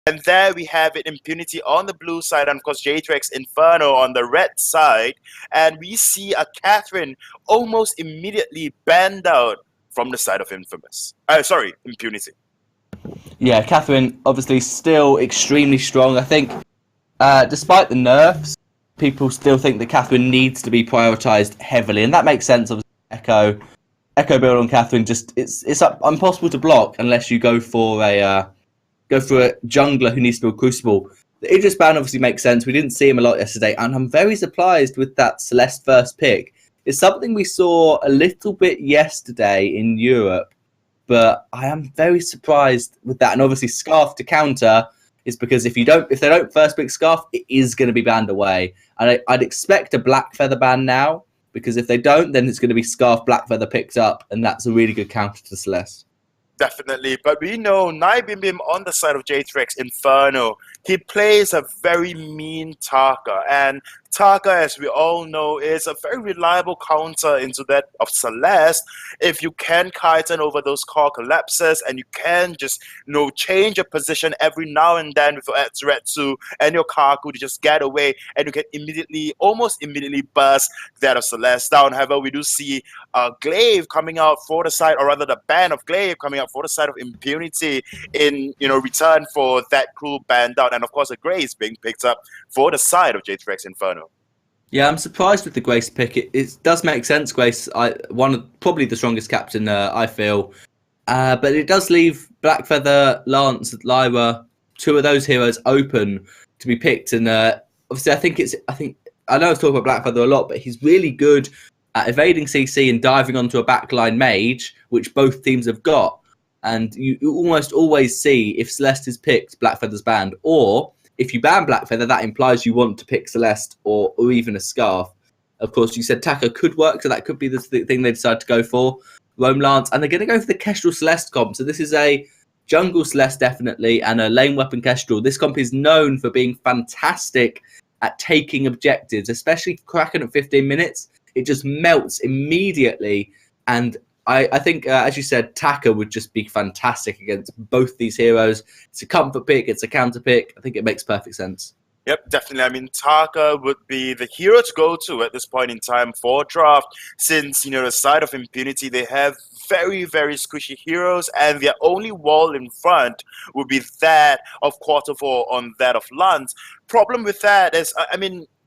And there we have it, Impunity on the blue side, and of course J3X Inferno on the red side. And we see a Catherine almost immediately banned out from the side of Impunity. Yeah, Catherine obviously still extremely strong. I think despite the nerfs, people still think that Catherine needs to be prioritised heavily, and that makes sense. Obviously, Echo build on Catherine, just it's impossible to block unless you go for a jungler who needs to build Crucible. The Idris ban obviously makes sense. We didn't see him a lot yesterday, and I'm very surprised with that Celeste first pick. It's something we saw a little bit yesterday in Europe, but I am very surprised with that. And obviously, Scarf to counter is because if they don't first pick Scarf, it is going to be banned away. And I'd expect a Black Feather ban now, because if they don't, then it's going to be Scarf Black Feather picked up, and that's a really good counter to Celeste. Definitely, but we know Bim on the side of J3X Inferno, he plays a very mean Taka, and Taka, as we all know, is a very reliable counter into that of Celeste. If you can kiten over those core collapses, and you can just change your position every now and then with your Etsuretsu and your Kaku to just get away, and you can almost immediately burst that of Celeste down. However, we do see Glaive coming out for the side, or rather the ban of Glaive coming out for the side of Impunity in return for that cool ban down, and of course a Grace being picked up for the side of J3X Inferno. Yeah, I'm surprised with the Grace pick. It does make sense. Grace, probably the strongest captain, I feel. But it does leave Blackfeather, Lance, Lyra, two of those heroes open to be picked. And obviously, I know I've talked about Blackfeather a lot, but he's really good at evading CC and diving onto a backline mage, which both teams have got. And you almost always see if Celeste is picked, Blackfeather's banned, or if you ban Blackfeather, that implies you want to pick Celeste or even a Scarf. Of course, you said Taka could work, so that could be the thing they decide to go for. Roam Lance, and they're going to go for the Kestrel Celeste comp. So this is a jungle Celeste, definitely, and a lane weapon Kestrel. This comp is known for being fantastic at taking objectives, especially Kraken at 15 minutes. It just melts immediately, and I think, as you said, Taka would just be fantastic against both these heroes. It's a comfort pick, it's a counter pick. I think it makes perfect sense. Yep, definitely. I mean, Taka would be the hero to go to at this point in time for draft, since, the side of Impunity, they have very, very squishy heroes, and their only wall in front would be that of Quarter4 on that of Lance. Problem with that is,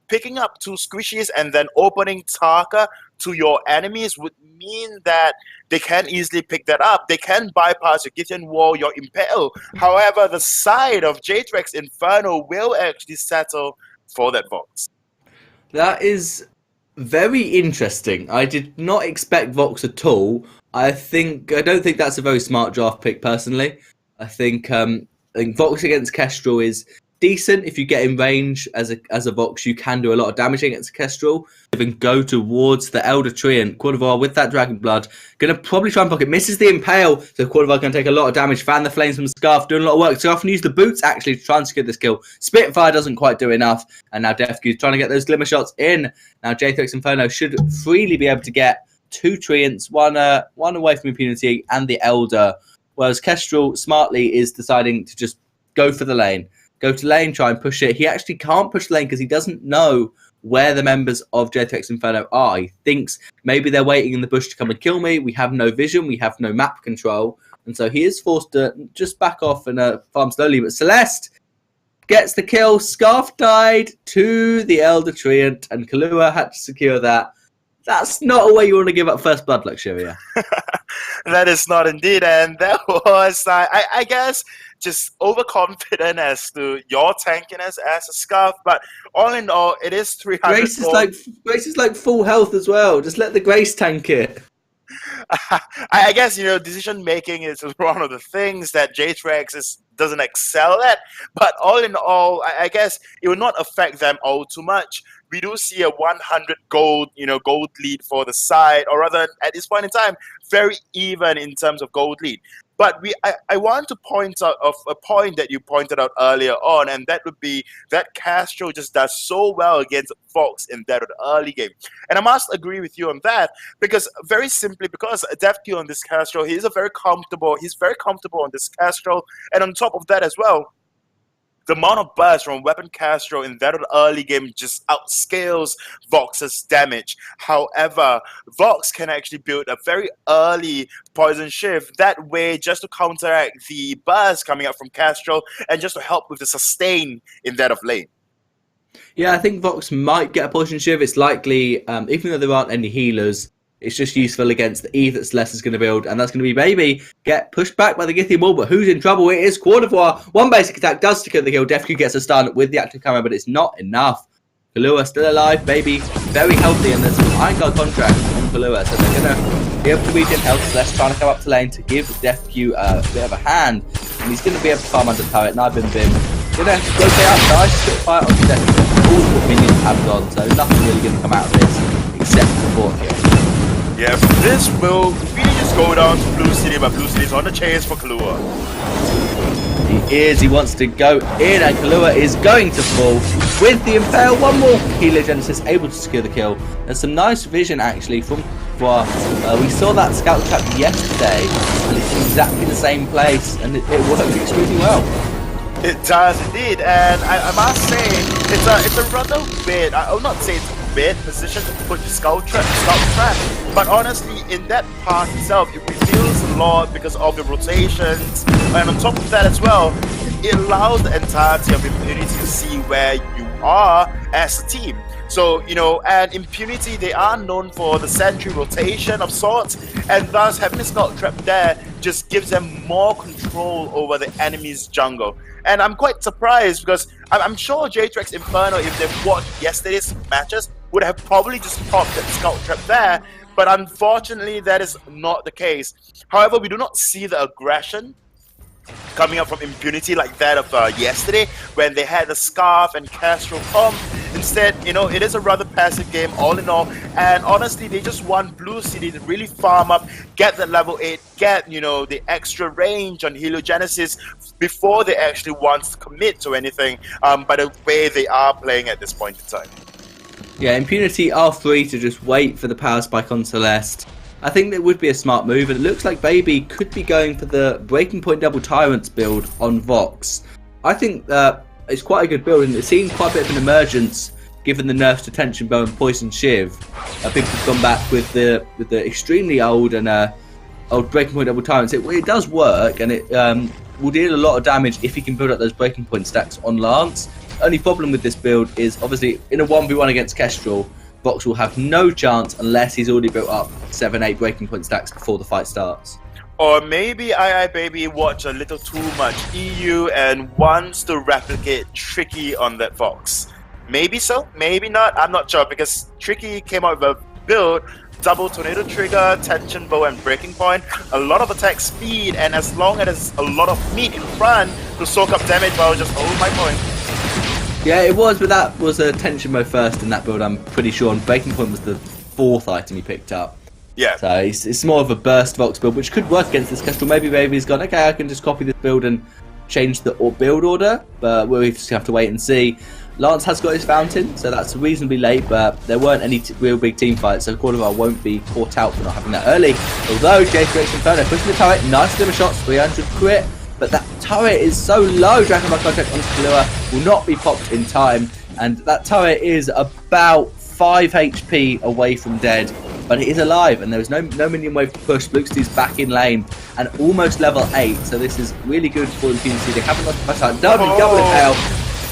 picking up two squishies and then opening Taka to your enemies would mean that they can easily pick that up. They can bypass your Gideon Wall, your Impale. However, the side of J3X Inferno will actually settle for that Vox. That is very interesting. I did not expect Vox at all. I don't think that's a very smart draft pick, personally. I think Vox against Kestrel is decent. If you get in range as a Vox, you can do a lot of damage against Kestrel. Even go towards the Elder Treant. Quartervar with that Dragon Blood, going to probably try and pocket. Misses the Impale, so Quartervar going to take a lot of damage. Fan the Flames from Scarf, doing a lot of work. Scarf can use the boots actually to try and secure this kill. Spitfire doesn't quite do enough, and now Defq trying to get those glimmer shots in. Now J3X Inferno should freely be able to get two Treants, one away from Impunity and the Elder, whereas Kestrel smartly is deciding to just go for the lane. Go to lane, try and push it. He actually can't push the lane because he doesn't know where the members of J3X Inferno are. He thinks maybe they're waiting in the bush to come and kill me. We have no vision. We have no map control. And so he is forced to just back off and farm slowly. But Celeste gets the kill. Scarf died to the Elder Treant, and Kahlua had to secure that. That's not a way you want to give up first blood, Luxuria. That is not indeed. And that was, I guess, just overconfident as to your tankiness as a Scarf. But all in all, it is 300. Grace is like full health as well. Just let the Grace tank it. I guess, decision making is one of the things that J3X doesn't excel at. But all in all, I guess it will not affect them all too much. We do see a 100 gold lead for the side, or rather, at this point in time, very even in terms of gold lead. But I want to point out of a point that you pointed out earlier on, and that would be that Castro just does so well against Fox in that early game. And I must agree with you on that, because very simply, because Defq on this Castro, he's very comfortable on this Castro, and on top of that as well, the amount of burst from Weapon Castro in that early game just outscales Vox's damage. However, Vox can actually build a very early Poison Shift that way just to counteract the burst coming up from Castro and just to help with the sustain in that of lane. Yeah, I think Vox might get a Poison Shiv. It's likely, even though there aren't any healers, it's just useful against the Eve that Celeste is going to build, and that's going to be Baby get pushed back by the Githian wall, but who's in trouble? It is Quadrivoire. One basic attack does secure the kill. Definitely gets a stun with the active camera, but it's not enough. Kahlua still alive. Baby very healthy, and there's some Iron Guard contract on Kahlua, so they're going to be able to regen health. Celeste trying to come up to lane to give DefQ a bit of a hand, and he's going to be able to farm under turret. Nibim Bim gonna rotate up, nice spit fire onto DefQ. All the minions have gone, so nothing really going to come out of this except the fort kill. Yeah, this will really just go down to Blue City, but Blue City's on the chase for Kahlua. He wants to go in, and Kahlua is going to fall with the Impale. One more Heliogenesis able to secure the kill. There's some nice vision actually from Quadrivoire. We saw that scout trap yesterday, and it's exactly the same place, and it works extremely well. It does indeed, and I must say, it's a rather weird, I will not say it's a weird position to put the scout trap, but honestly, in that path itself, it reveals a lot because of the rotations, and on top of that as well, it allows the entirety of Impunity to see where you are as a team. So, you know, and Impunity, they are known for the sentry rotation of sorts, and thus having a scout trap there just gives them more control over the enemy's jungle. And I'm quite surprised because I'm sure J3X Inferno, if they've watched yesterday's matches, would have probably just popped that scout trap there, but unfortunately that is not the case. However, we do not see the aggression coming up from Impunity like that of yesterday when they had the Scarf and Castro comp. Instead, you know, it is a rather passive game all in all, and honestly they just want Blue City to really farm up, get the level 8, get, you know, the extra range on Heliogenesis before they actually want to commit to anything by the way they are playing at this point in time. Yeah, Impunity are free to just wait for the power spike on Celeste. I think that would be a smart move, and it looks like Baby could be going for the Breaking Point Double Tyrants build on Vox. I think that it's quite a good build, and it's seen quite a bit of an emergence given the nerfs to Tension Bow and Poison Shiv. People have gone back with the extremely old and old Breaking Point Double Tyrants. It does work, and it will deal a lot of damage if he can build up those Breaking Point stacks on Lance. Only problem with this build is obviously in a 1v1 against Kestrel, Vox will have no chance unless he's already built up 7-8 Breaking Point stacks before the fight starts. Or maybe Baby watch a little too much EU and wants to replicate Tricky on that Vox. Maybe so, maybe not, I'm not sure, because Tricky came out with a build, double Tornado Trigger, Tension Bow and Breaking Point, a lot of attack speed, and as long as there's a lot of meat in front to soak up damage, I'll just hold my point. Yeah, it was, but that was a Tension Bow first in that build, I'm pretty sure, and Breaking Point was the 4th item he picked up. Yeah. So it's more of a burst Vox build, which could work against this Kestrel. Maybe Baby's gone, okay, I can just copy this build and change the build order, but we'll just have to wait and see. Lance has got his Fountain, so that's reasonably late, but there weren't any real big team fights, so Quadrivoire won't be caught out for not having that early. Although J3X Inferno pushing the turret, nice glimmer shots, 300 crit, but that turret is so low. Dragon Ball contract on Kahlua will not be popped in time, and that turret is about 5 HP away from dead, but it is alive, and there is no minion wave to push. Bluxity's back in lane and almost level 8, so this is really good for Impunity. They haven't lost much time. Double impale,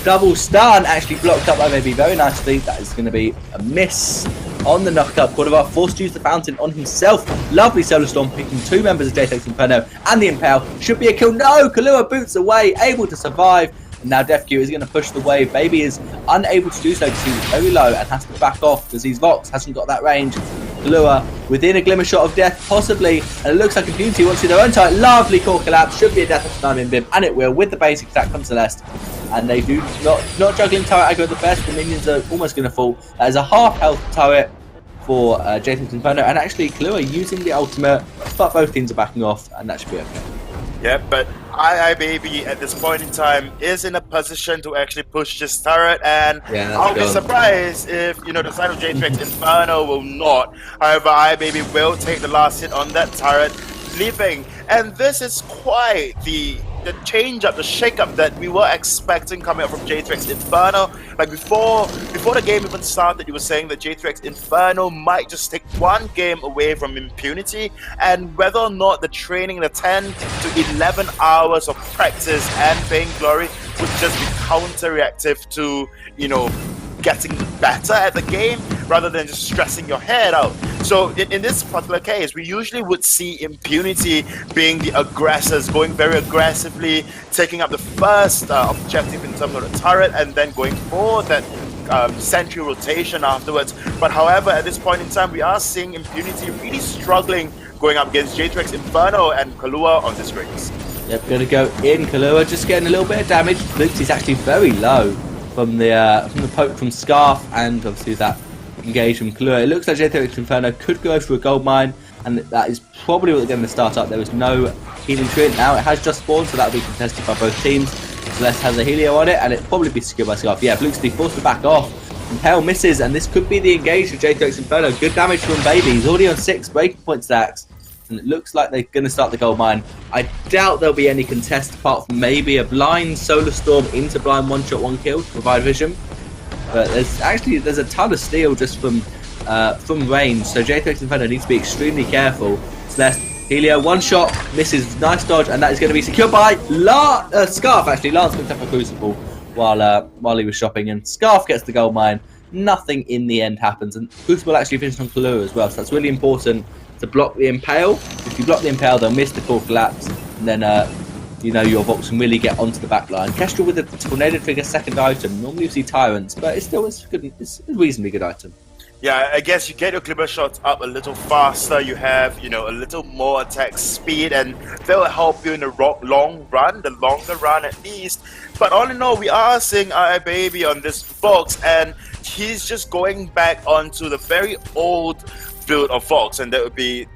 double stun, actually blocked up by Baby very nicely. That is going to be a miss on the knockup. Quadrivoire forced to use the Fountain on himself. Lovely Solar Storm picking 2 members of J3X Inferno, and the impale should be a kill. No, Kahlua boots away, able to survive. And now DefQ is going to push the wave. Baby is unable to do so because he's very low and has to back off because his Vox hasn't got that range. Kahlua within a glimmer shot of death, possibly, and it looks like Impunity wants to do their own type. Lovely core collapse, should be a death of Nibim Bim, and it will with the basic attack from Celeste. And they do not juggling turret aggro the best. The minions are almost going to fall. That is a half health turret for J3X Inferno, and actually Kahlua using the ultimate, but both teams are backing off, and that should be okay. Yeah, but Baby at this point in time is in a position to actually push this turret, and I'll be surprised if, you know, the side of J3X Inferno will not. However, Baby will take the last hit on that turret, leaving, and this is quite the the change up, the shake up that we were expecting coming up from J3X Inferno. Like before the game even started, you were saying that J3X Inferno might just take one game away from Impunity, and whether or not the training, the 10 to 11 hours of practice and Vainglory would just be counter-reactive to, you know, getting better at the game rather than just stressing your head out. So in this particular case, we usually would see Impunity being the aggressors, going very aggressively, taking up the first objective in terms of the turret, and then going for that sentry rotation afterwards. But however, at this point in time, we are seeing Impunity really struggling going up against J3X Inferno and Kahlua on this race. Yep, going to go in. Kahlua just getting a little bit of damage. Lux is actually very low from the poke from Scarf, and obviously that engage from Kahlua. It looks like J3X Inferno could go for a gold mine, and that is probably what they're going to start up. There was no healing tree now. It has just spawned, so that will be contested by both teams. Celeste has a Helio on it, and it'll probably be secured by Scarf. Yeah, Lux be forced to back off. Impale misses, and this could be the engage for J3X Inferno. Good damage from Baby. He's already on 6 breaking point stacks, and it looks like they're going to start the gold mine. I doubt there'll be any contest apart from maybe a blind Solar Storm into blind one-shot, one-kill to provide vision. But there's a ton of steal just from range, so J3X Inferno needs to be extremely careful. Celeste, Helio, one shot, misses, nice dodge, and that is going to be secured by Scarf. Actually, Lance picked up a Crucible while he was shopping, and Scarf gets the gold mine. Nothing in the end happens, and Crucible actually finished on Kahlua as well, so that's really important to block the Impale. If you block the Impale, they'll miss the core collapse, and then you know your Vox can really get onto the back line. Kestrel with a Tornado Trigger second item. Normally you see Tyrants, but it's a reasonably good item. Yeah, I guess you get your Clipper shots up a little faster, you have, you know, a little more attack speed, and they'll help you in the long run, the longer run at least. But all in all, we are seeing Baby on this Vox, and he's just going back onto the very old build of Vox, and that would be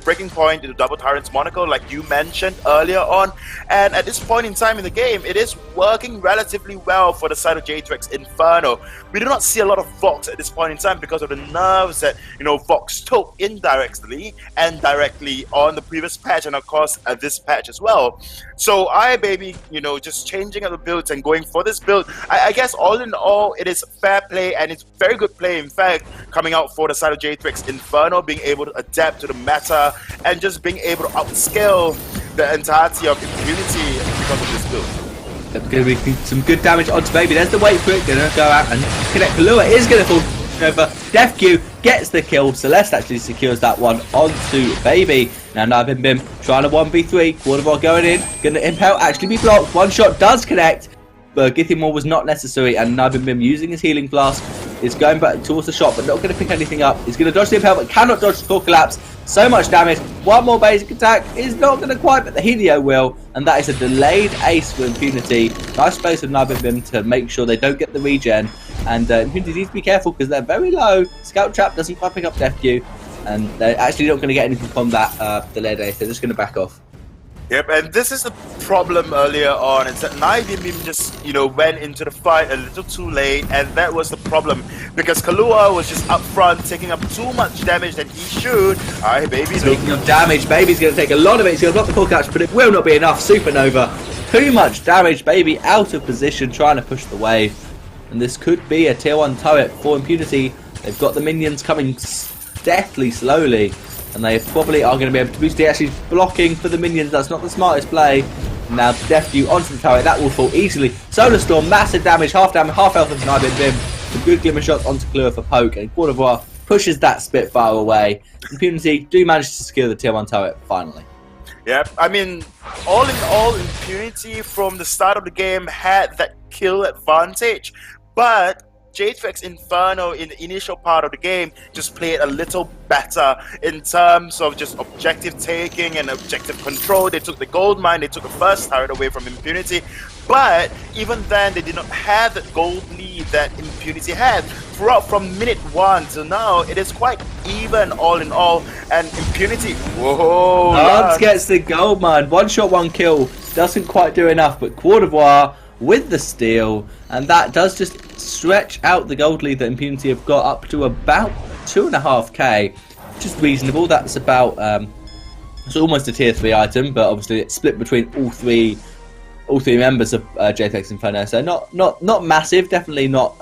Breaking Point into Double Tyrant's Monocle, like you mentioned earlier on. And at this point in time in the game, it is working relatively well for the side of J3X Inferno. We do not see a lot of Vox at this point in time because of the nerves that, you know, Vox took indirectly and directly on the previous patch, and of course at this patch as well. So Baby, you know, just changing up the builds and going for this build, I guess all in all, it is fair play, and it's very good play, in fact, coming out for the side of J3X Inferno, being able to adapt to the meta and just being able to upscale the entirety of Impunity because of this build. There's going to be some good damage onto Baby. There's the wait for it. Going to go out and connect. Kahlua is going to fall over. DefQ gets the kill. Celeste actually secures that one onto Baby. Now Bim trying to 1v3. Quarterbar going in. Going to Impale actually be blocked. One shot does connect, but Githimore was not necessary, and Bim using his healing flask is going back towards the shot, but not going to pick anything up. He's going to dodge the Impale, but cannot dodge the core collapse. So much damage. One more basic attack is not going to quite, but the Helio will, and that is a delayed ace for Impunity. Nice space of Bim to make sure they don't get the regen, and Impunity needs to be careful because they're very low. Scout Trap doesn't quite pick up DefQ, and they're actually not going to get anything from that delayed ace. They're just going to back off. Yep, and this is the problem earlier on. It's that Bim just, you know, went into the fight a little too late, and that was the problem because Kahlua was just up front taking up too much damage than he should. Baby. Speaking of damage, Baby's going to take a lot of it. He's going to block the core catch, but it will not be enough. Supernova, too much damage. Baby out of position, trying to push the wave, and this could be a tier 1 turret for Impunity. They've got the minions coming deathly slowly, and they probably are going to be able to boost it. Actually blocking for the minions, that's not the smartest play. Now DefQ onto the turret, that will fall easily. Solar Storm, massive damage, half health of Bim. Some good glimmer shots onto Kahlua for poke, and Quartervoir pushes that Spitfire away. Impunity do manage to secure the tier 1 turret finally. Yep, I mean, all in all, Impunity from the start of the game had that kill advantage, but J3X Inferno in the initial part of the game just played a little better in terms of just objective taking and objective control. They took the gold mine, they took the first turret away from Impunity, but even then they did not have that gold lead that Impunity had. Throughout from minute 1 to now, it is quite even all in all, and Impunity, whoa! Lance gets the gold mine, one shot, one kill, doesn't quite do enough, but Quartervoir with the steal, and that does just stretch out the gold lead that Impunity have got up to about 2.5k, which is reasonable. That's about it's almost a tier 3 item, but obviously it's split between all 3 all three members of J3X Inferno. So not massive, definitely not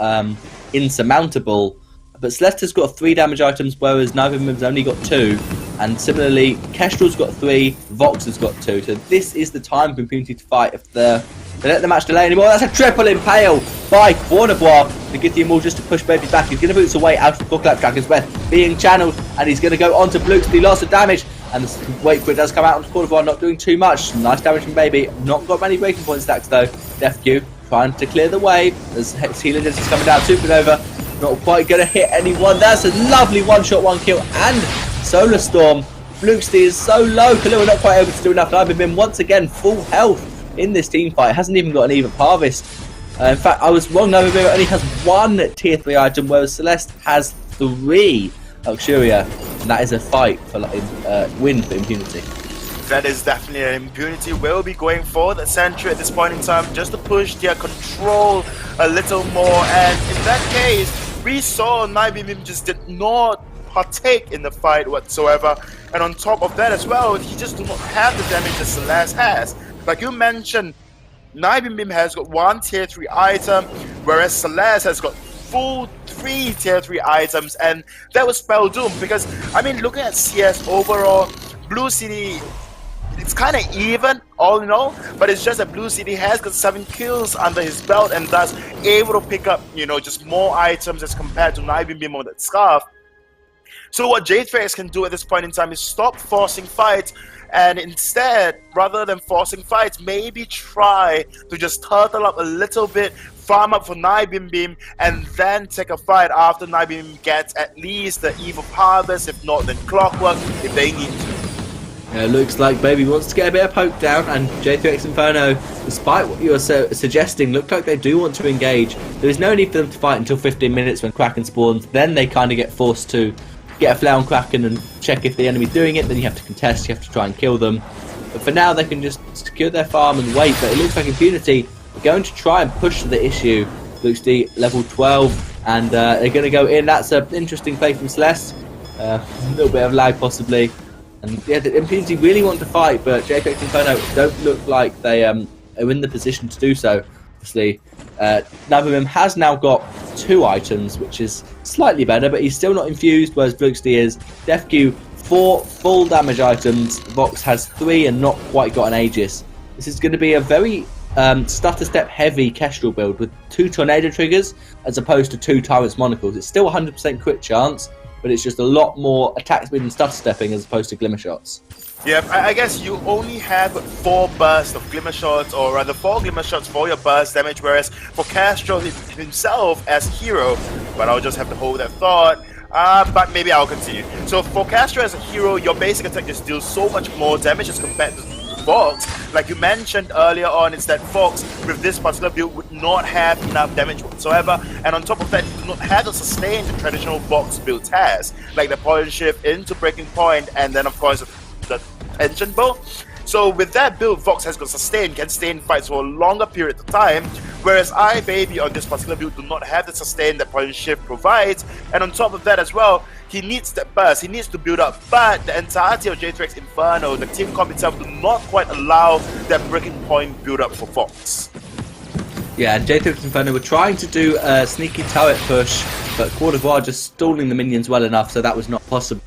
insurmountable. But Celeste has got 3 damage items, whereas neither of them has only got 2. And similarly, Kestrel's got 3, Vox has got 2. So this is the time for Impunity to fight. If they let the match delay anymore, that's a triple impale by Quornavoir. The Githium just to push Baby back. He's going to boots away out of Booklet Dragon's Breath being channeled, and he's going to go on to Blukes, do lots of damage. And the weight quit does come out on Quornavoir, not doing too much. Nice damage from Baby. Not got many breaking point stacks though. DefQ trying to clear the way as Healing is coming down. Supernova not quite going to hit anyone. That's a lovely one-shot, one-kill, and Solar Storm. Blukes is so low. Kalua not quite able to do enough. Nibim once again full health in this team fight. Hasn't even got an even harvest. In fact, I was wrong. Nibim only has 1 tier 3 item, whereas Celeste has 3 Luxuria, and that is a fight for win for Impunity. That is definitely an Impunity. Will be going for the Sentry at this point in time just to push their control a little more, and in that case we saw Nibim just did not partake in the fight whatsoever, and on top of that as well, he just do not have the damage that Celeste has. Like you mentioned, Nibim has got 1 tier 3 item, whereas Celeste has got full 3 tier 3 items, and that was spell doom. Because I mean, looking at CS overall, Blue City, it's kind of even all in all, but it's just that Blue City has got 7 kills under his belt and thus able to pick up, you know, just more items as compared to Nibim on that Scarf. So what J3X can do at this point in time is stop forcing fights, and instead, rather than forcing fights, maybe try to just turtle up a little bit, farm up for Nibim, and then take a fight after Nibim gets at least the Eve of Harvest, if not then Clockwork, if they need to. Yeah, looks like Baby wants to get a bit of poke down, and J3X Inferno, despite what you were suggesting, look like they do want to engage. There is no need for them to fight until 15 minutes when Kraken spawns. Then they kind of get forced to get a flare on Kraken and check if the enemy's doing it. Then you have to contest, you have to try and kill them. But for now, they can just secure their farm and wait. But it looks like Impunity are going to try and push the issue. Looks D level 12, and they're going to go in. That's an interesting play from Celeste. A little bit of lag possibly. And yeah, the Impunity really want to fight, but J3X Inferno don't look like they are in the position to do so. Obviously, Nabimim has now got 2 items, which is slightly better, but he's still not infused, whereas Vluxty is. DefQ, 4 full damage items. Vox has 3 and not quite got an Aegis. This is going to be a very stutter step heavy Kestrel build with 2 tornado triggers as opposed to 2 Tyrant's Monocles. It's still 100% crit chance, but it's just a lot more attack speed and stutter stepping as opposed to Glimmer Shots. Yeah, I guess you only have 4 bursts of Glimmer Shots, or rather 4 Glimmer Shots for your burst damage, whereas for Castro himself as hero, but I'll just have to hold that thought, but maybe I'll continue. So for Castro as a hero, your basic attack just deals so much more damage as compared to Vox. Like you mentioned earlier on, it's that Vox with this particular build would not have enough damage whatsoever, and on top of that, he does not have the sustain the traditional Vox build has, like the point shift into breaking point, and then of course the tension bow. So with that build, Vox has got sustain, can stay in fights for a longer period of time, whereas Baby on this particular build do not have the sustain that point shift provides, and on top of that as well, he needs that burst, he needs to build up, but the entirety of J3X Inferno, the team comp itself, do not quite allow that breaking point build up for Vox. Yeah, J3X Inferno were trying to do a sneaky turret push, but Quornavoir just stalling the minions well enough, so that was not possible.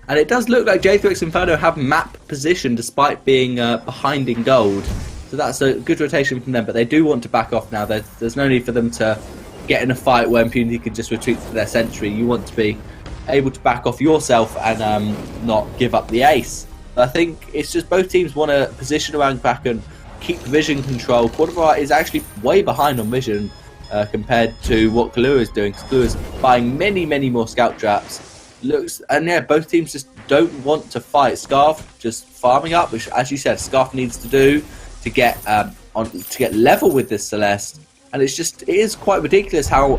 And it does look like J3X Inferno have map position despite being behind in gold, so that's a good rotation from them, but they do want to back off now. There's no need for them to get in a fight where Impunity can just retreat to their sentry. You want to be able to back off yourself and not give up the ace. I think it's just both teams want to position around Kraken, keep vision control. Quornavoir is actually way behind on vision compared to what Kalua is doing. Kalua is buying many more scout traps. And yeah, both teams just don't want to fight. Scarf just farming up, which, as you said, Scarf needs to do to get level with this Celeste. And it is quite ridiculous how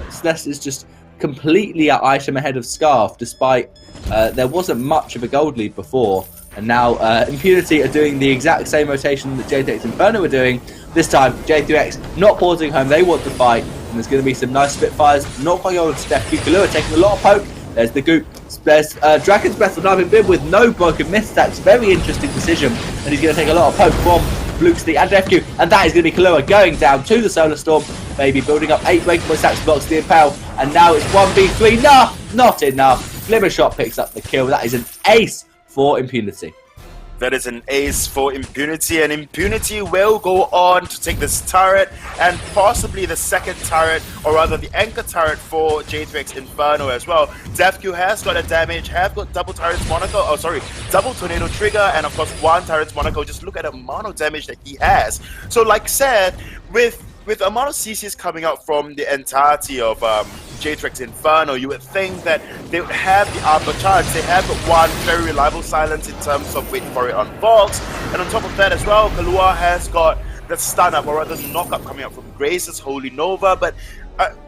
Celeste is just completely an item ahead of Scarf, despite there wasn't much of a gold lead before. And now Impunity are doing the exact same rotation that J3X Inferno were doing. This time, J3X not pausing home, they want to fight. And there's going to be some nice Spitfires. Not quite going to step. Kalua taking a lot of poke. There's the goop. There's Dragon's Breath of Nibim with no broken myth stacks. Very interesting decision. And he's going to take a lot of poke from Bluxty and FQ, and that is going to be Kahlua going down to the Solar Storm. Baby building up 8 breaking point stacks, blocks the Impale, and now it's 1v3. No, not enough. Glimmer Shot picks up the kill. That is an ace for Impunity. That is an ace for Impunity, and Impunity will go on to take this turret and possibly the second turret, or rather the anchor turret for J3X Inferno as well. DefQ has got a damage, have got double turrets Monaco, double tornado trigger, and of course one turret Monaco. Just look at the amount of damage that he has. So like said, with the amount of CCs coming out from the entirety of J3X Inferno, you would think that they would have the upper charge. They have one very reliable silence in terms of waiting for it on Vox, and on top of that as well, Kahlua has got the stun up, or rather the knock up coming out from Grace's Holy Nova. But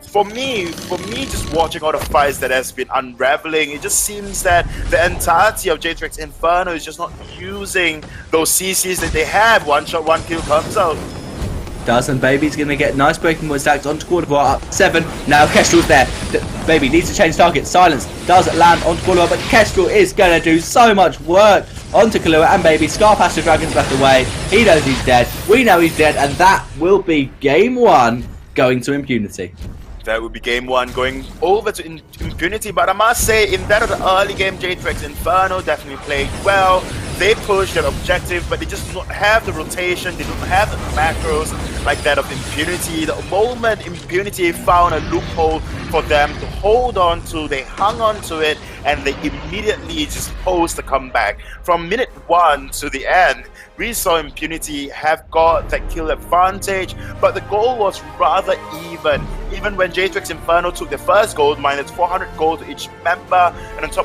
for me, just watching all the fights that has been unraveling, it just seems that the entirety of J3X Inferno is just not using those CCs that they have. One shot, one kill comes out. And Baby's going to get nice breaking point stacks onto Cordovar, up 7. Now Kestrel's there. Baby needs to change target. Silence does land onto Cordovar, but Kestrel is going to do so much work onto Kahlua and Baby. Scar past the Dragon's left away. He knows he's dead. We know he's dead, and that will be game 1 going to Impunity. That would be game 1 going over to Impunity, but I must say, in that of the early game, J3X Inferno definitely played well. They pushed their objective, but they just don't have the rotation, they don't have the macros like that of Impunity. The moment Impunity found a loophole for them to hold on to, they hung on to it, and they immediately just posed the comeback. From minute 1 to the end, we saw Impunity have got that kill advantage, but the goal was rather even. Even when J3X Inferno took the first gold, minus 400 gold to each member, and on top of